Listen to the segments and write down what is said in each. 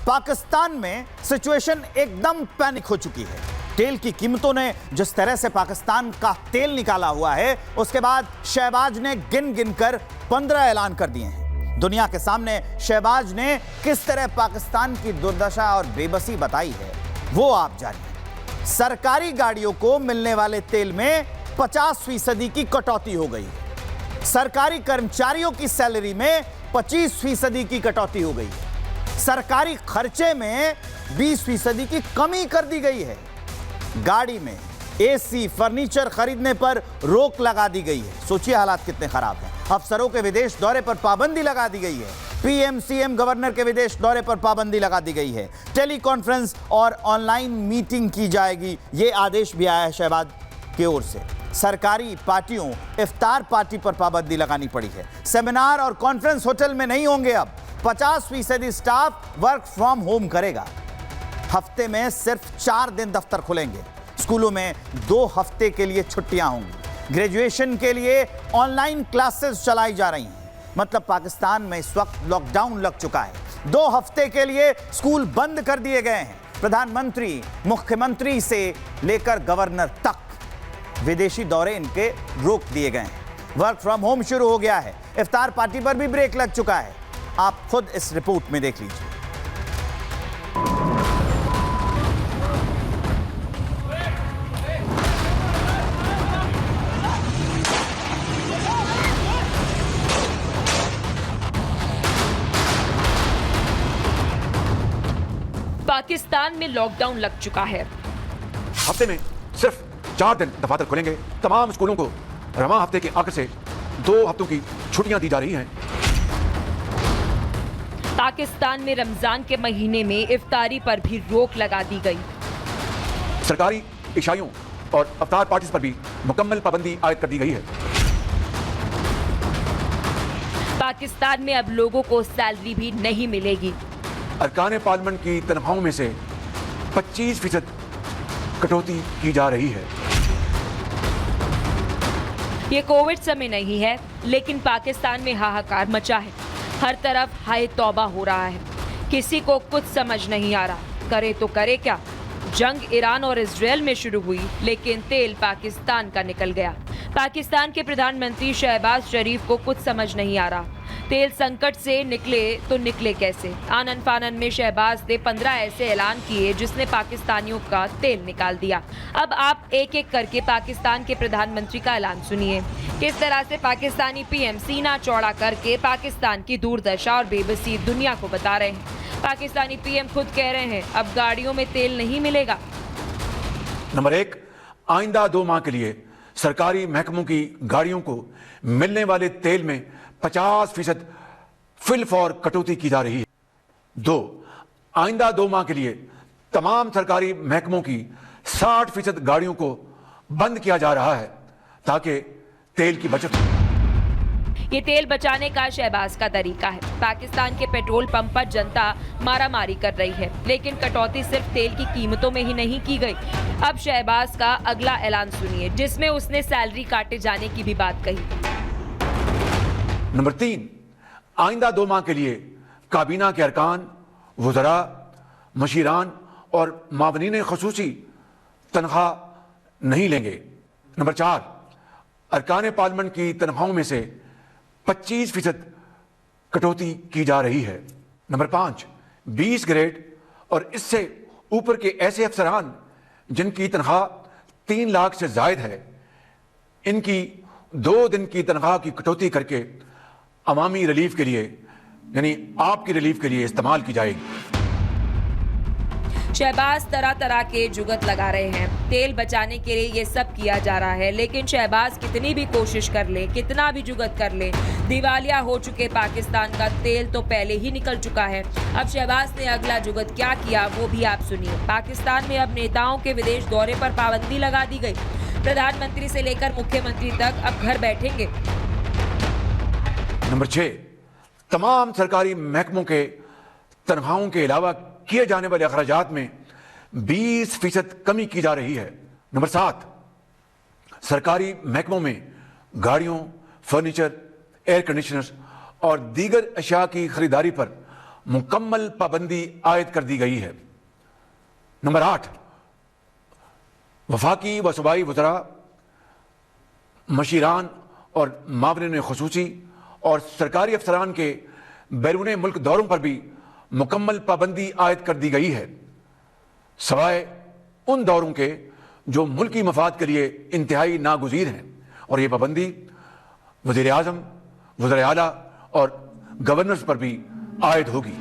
पाकिस्तान में सिचुएशन एकदम पैनिक हो चुकी है। तेल की कीमतों ने जिस तरह से पाकिस्तान का तेल निकाला हुआ है, उसके बाद शहबाज ने गिन गिनकर 15 ऐलान कर दिए हैं। दुनिया के सामने शहबाज ने किस तरह पाकिस्तान की दुर्दशा और बेबसी बताई है, वो आप जानिए। सरकारी गाड़ियों को मिलने वाले तेल में 50% की कटौती हो गई है। सरकारी कर्मचारियों की सैलरी में 25% की कटौती हो गई है। सरकारी खर्चे में 20% की कमी कर दी गई है। गाड़ी में एसी, फर्नीचर खरीदने पर रोक लगा दी गई है। सोचिए हालात कितने खराब हैं। अफसरों के विदेश दौरे पर पाबंदी लगा दी गई है। पीएम, सीएम, गवर्नर के विदेश दौरे पर पाबंदी लगा दी गई है। टेली कॉन्फ्रेंस और ऑनलाइन मीटिंग की जाएगी, यह आदेश भी आया है शहबाज की ओर से। सरकारी पार्टियों, इफ्तार पार्टी पर पाबंदी लगानी पड़ी है। सेमिनार और कॉन्फ्रेंस होटल में नहीं होंगे। अब 50% स्टाफ वर्क फ्रॉम होम करेगा। हफ्ते में सिर्फ 4 दिन दफ्तर खुलेंगे। स्कूलों में 2 हफ्ते के लिए छुट्टियां होंगी। ग्रेजुएशन के लिए ऑनलाइन क्लासेस चलाई जा रही हैं। मतलब पाकिस्तान में इस वक्त लॉकडाउन लग चुका है। 2 हफ्ते के लिए स्कूल बंद कर दिए गए हैं। प्रधानमंत्री, मुख्यमंत्री से लेकर गवर्नर तक विदेशी दौरे इनके रोक दिए गए हैं। वर्क फ्रॉम होम शुरू हो गया है। इफ्तार पार्टी पर भी ब्रेक लग चुका है। आप खुद इस रिपोर्ट में देख लीजिए। पाकिस्तान में लॉकडाउन लग चुका है। हफ्ते में सिर्फ 4 दिन दफातर खुलेंगे। तमाम स्कूलों को रवां हफ्ते के आखिर से 2 हफ्तों की छुट्टियां दी जा रही हैं। पाकिस्तान में रमजान के महीने में इफ्तारी पर भी रोक लगा दी गई। सरकारी इशाइयों और अफ्तार पार्टीज पर भी मुकम्मल पाबंदी आयद कर दी गई है। पाकिस्तान में अब लोगों को सैलरी भी नहीं मिलेगी। अरकान पार्लियामेंट की तनख्वाहों में से 25% कटौती की जा रही है। ये कोविड समय नहीं है, लेकिन पाकिस्तान में हाहाकार मचा है। हर तरफ हाय तौबा हो रहा है। किसी को कुछ समझ नहीं आ रहा, करे तो करे क्या। जंग ईरान और इजराइल में शुरू हुई, लेकिन तेल पाकिस्तान का निकल गया। पाकिस्तान के प्रधानमंत्री शहबाज शरीफ को कुछ समझ नहीं आ रहा, तेल संकट से निकले तो निकले कैसे। आनन फानन में शहबाज ने 15 ऐसे ऐलान किए जिसने पाकिस्तानियों का तेल निकाल दिया। अब आप एक एक करके पाकिस्तान के प्रधानमंत्री का ऐलान सुनिए। किस तरह से पाकिस्तानी पीएम सीना चौड़ा करके पाकिस्तान की दुर्दशा और बेबसी दुनिया को बता रहे हैं। पाकिस्तानी पीएम खुद कह रहे हैं अब गाड़ियों में तेल नहीं मिलेगा। नंबर 1, आइंदा 2 माह के लिए सरकारी महकमों की गाड़ियों को मिलने वाले तेल में 50% फिल फॉर कटौती की जा रही है। 2, आइंदा 2 माह के लिए तमाम सरकारी महकमों की 60% गाड़ियों को बंद किया जा रहा है ताकि तेल की बचत हो। ये तेल बचाने का शहबाज का तरीका है। पाकिस्तान के पेट्रोल पंप पर जनता मारामारी कर रही है, लेकिन कटौती सिर्फ तेल की कीमतों में ही नहीं की गई। अब शहबाज का अगला ऐलान सुनिए, जिसमें उसने सैलरी काटे जाने की भी बात कही। नंबर 3, आइंदा 2 माह के लिए काबीना के अरकान, वज़रा, मशीरान और मावनीन ख़ुसूसी तनख्वाह नहीं लेंगे। नंबर 4, अरकान पार्लियामेंट की तनख्वाहों में से 25% कटौती की जा रही है। नंबर 5, 20 ग्रेड और इससे ऊपर के ऐसे अफसरान जिनकी तनख्वाह 3 लाख से जायद है, इनकी 2 दिन की तनख्वाह की कटौती करके अवामी रिलीफ के लिए, यानी आपकी रिलीफ के लिए इस्तेमाल की जाएगी। शहबाज तरह तरह के जुगत लगा रहे हैं। तेल बचाने के लिए ये सब किया जा रहा है, लेकिन शहबाज कितनी भी कोशिश कर ले, कितना भी जुगत कर ले, दिवालिया हो चुके पाकिस्तान का तेल तो पहले ही निकल चुका है। अब शहबाज ने अगला जुगत क्या किया वो भी आप सुनिए। पाकिस्तान में अब नेताओं के विदेश दौरे पर पाबंदी लगा दी गई। प्रधानमंत्री से लेकर मुख्यमंत्री तक अब घर बैठेंगे। नंबर 6, तमाम सरकारी महकमों के तनख्वाहों के अलावा किए जाने वाले अखराजात में 20% कमी की जा रही है। नंबर 7, सरकारी महकमों में गाड़ियों, फर्नीचर, एयर कंडीशनर्स और दीगर अशिया की खरीदारी पर मुकम्मल पाबंदी आयद कर दी गई है। नंबर 8, वफाकी व सूबाई वज़रा, मशीरान और मावरीन खुसूसी और सरकारी अफसरान के बैरून मुल्क दौरों पर भी मुकम्मल पाबंदी आयद कर दी गई है, सवाए उन दौरों के जो मुल्की मफाद के लिए इंतहाई नागुज़ीर हैं। और ये पाबंदी वज़ीर आज़म, वज़ीर आला और गवर्नर्स पर भी आयद होगी।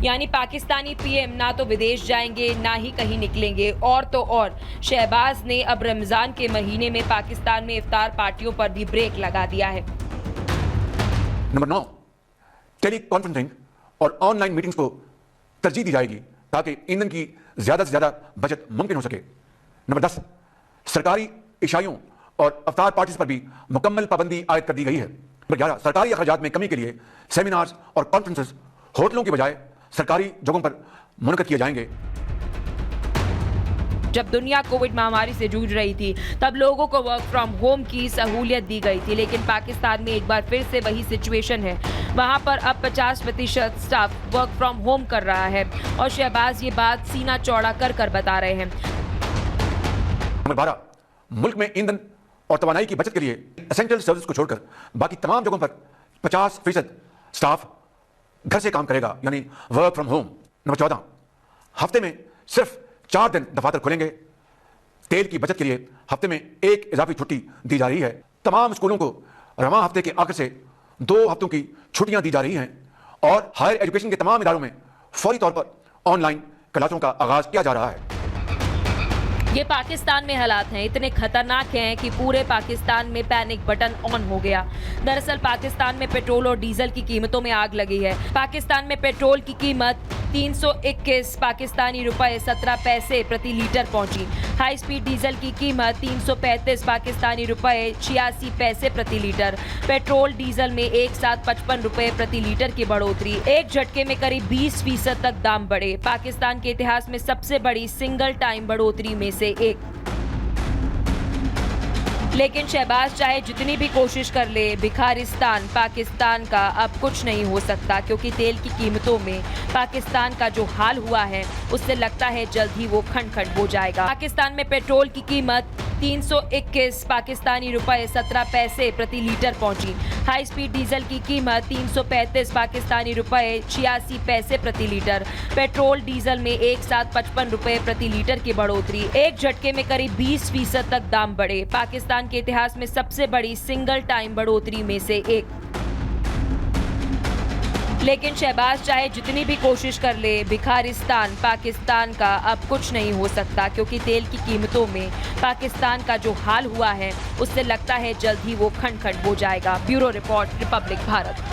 यानी पाकिस्तानी पीएम ना तो विदेश जाएंगे ना ही कहीं निकलेंगे। और तो और शहबाज ने अब रमजान के महीने में पाकिस्तान में इफ्तार पार्टियों पर भी ब्रेक लगा दिया है। नंबर 9, टेली कॉन्फ्रेंसिंग और ऑनलाइन मीटिंग्स को तरजीह दी जाएगी ताकि ईंधन की ज्यादा से ज्यादा बचत मुमकिन हो सके। नंबर 10, सरकारी इशाइयों और अफ्तार पार्टीज पर भी मुकम्मल पाबंदी आयद कर दी गई है। नंबर 11, सरकारी अखराजात में कमी के लिए सेमिनार्स और कॉन्फ्रेंसेस होटलों की बजाय सरकारी जगहों पर मुनक़द किए जाएंगे। जब दुनिया कोविड महामारी से जूझ रही थी तब लोगों को वर्क फ्रॉम होम की सहूलियत दी गई थी, लेकिन पाकिस्तान में एक बार फिर से वही सिचुएशन है। वहां पर अब 50% स्टाफ वर्क फ्रॉम होम कर रहा है और शहबाज ये बात सीना चौड़ा कर बता रहे हैं। नंबर 12, मुल्क में ईंधन और तवानाई की बचत के लिए एसेंशियल सर्विस को छोड़कर बाकी तमाम जगहों पर 50% स्टाफ घर से काम करेगा, यानी वर्क फ्रॉम होम। नंबर 14, हफ्ते में सिर्फ 4 दिन दफातर खुलेंगे। तेल की बचत के लिए हफ्ते में 1 इजाफी छुट्टी दी जा रही है। तमाम स्कूलों को रवां हफ्ते के आखिर से 2 हफ्तों की छुट्टियां दी जा रही हैं और हायर एजुकेशन के तमाम इदारों में फौरी तौर पर ऑनलाइन क्लासों का आगाज किया जा रहा है। ये पाकिस्तान में हालात हैं, इतने खतरनाक हैं कि पूरे पाकिस्तान में पैनिक बटन ऑन हो गया। दरअसल पाकिस्तान में पेट्रोल और डीजल की कीमतों में आग लगी है। पाकिस्तान में पेट्रोल की कीमत 321 पाकिस्तानी रुपए 17 पैसे प्रति लीटर पहुंची। हाई स्पीड डीजल की कीमत 335 पाकिस्तानी रुपए 86 पैसे प्रति लीटर। पेट्रोल डीजल में एक साथ 55 रुपए प्रति लीटर की बढ़ोतरी। एक झटके में करीब 20% तक दाम बढ़े। पाकिस्तान के इतिहास में सबसे बड़ी सिंगल टाइम बढ़ोतरी में से एक। लेकिन शहबाज चाहे जितनी भी कोशिश कर ले, भिखारिस्तान पाकिस्तान का अब कुछ नहीं हो सकता, क्योंकि तेल की कीमतों में पाकिस्तान का जो हाल हुआ है उससे लगता है जल्द ही वो खंड खंड हो जाएगा। पाकिस्तान में पेट्रोल की कीमत 321 पाकिस्तानी रुपए 17 पैसे प्रति लीटर पहुंची। हाई स्पीड डीजल की कीमत 335 पाकिस्तानी रुपए 86 पैसे प्रति लीटर। पेट्रोल डीजल में एक साथ 55 रुपए प्रति लीटर की बढ़ोतरी। एक झटके में करीब 20% तक दाम बढ़े। पाकिस्तान के इतिहास में सबसे बड़ी सिंगल टाइम बढ़ोतरी में से एक। लेकिन शहबाज चाहे जितनी भी कोशिश कर ले, भिखारिस्तान पाकिस्तान का अब कुछ नहीं हो सकता, क्योंकि तेल की कीमतों में पाकिस्तान का जो हाल हुआ है उससे लगता है जल्द ही वो खंड खंड हो जाएगा। Bureau report, Republic Bharat.